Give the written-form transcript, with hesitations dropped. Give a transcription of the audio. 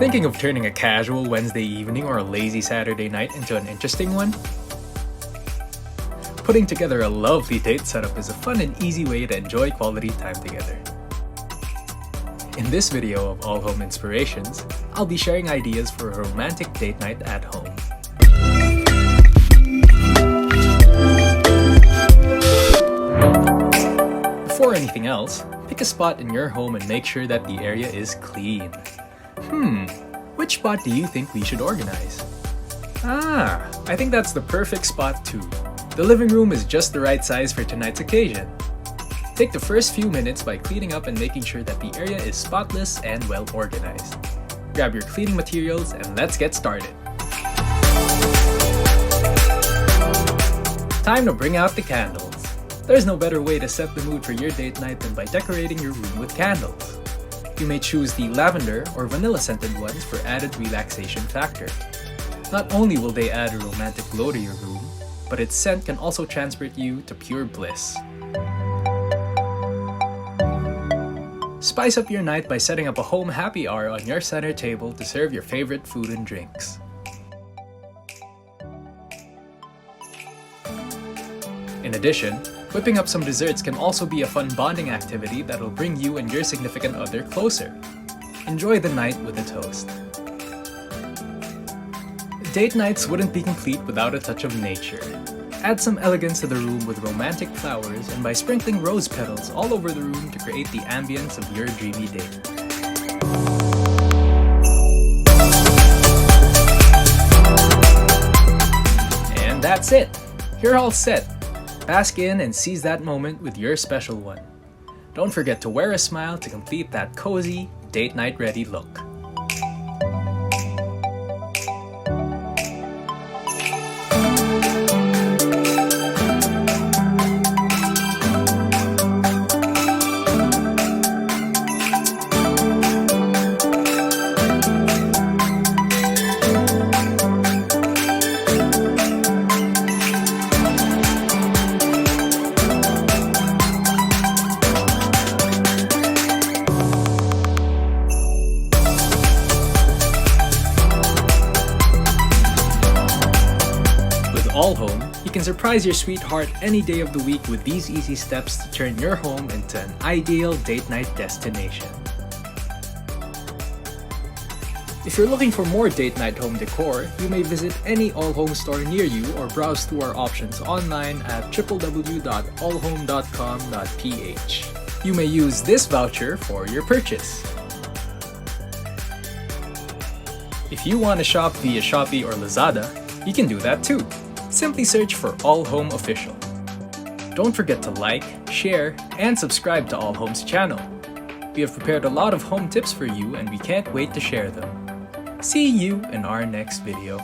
Thinking of turning a casual Wednesday evening or a lazy Saturday night into an interesting one? Putting together a lovely date setup is a fun and easy way to enjoy quality time together. In this video of All Home Inspirations, I'll be sharing ideas for a romantic date night at home. Before anything else, pick a spot in your home and make sure that the area is clean. Which spot do you think we should organize? I think that's the perfect spot too. The living room is just the right size for tonight's occasion. Take the first few minutes by cleaning up and making sure that the area is spotless and well organized. Grab your cleaning materials and let's get started. Time to bring out the candles. There's no better way to set the mood for your date night than by decorating your room with candles. You may choose the lavender or vanilla scented ones for added relaxation factor. Not only will they add a romantic glow to your room, but its scent can also transport you to pure bliss. Spice up your night by setting up a home happy hour on your center table to serve your favorite food and drinks. In addition, whipping up some desserts can also be a fun bonding activity that will bring you and your significant other closer. Enjoy the night with a toast. Date nights wouldn't be complete without a touch of nature. Add some elegance to the room with romantic flowers and by sprinkling rose petals all over the room to create the ambience of your dreamy date. And that's it! You're all set! Bask in and seize that moment with your special one. Don't forget to wear a smile to complete that cozy, date night ready look. All Home, you can surprise your sweetheart any day of the week with these easy steps to turn your home into an ideal date night destination. If you're looking for more date night home decor, you may visit any All Home store near you or browse through our options online at www.allhome.com.ph. You may use this voucher for your purchase. If you want to shop via Shopee or Lazada, you can do that too. Simply search for All Home Official. Don't forget to like, share, and subscribe to All Home's channel. We have prepared a lot of home tips for you and we can't wait to share them. See you in our next video.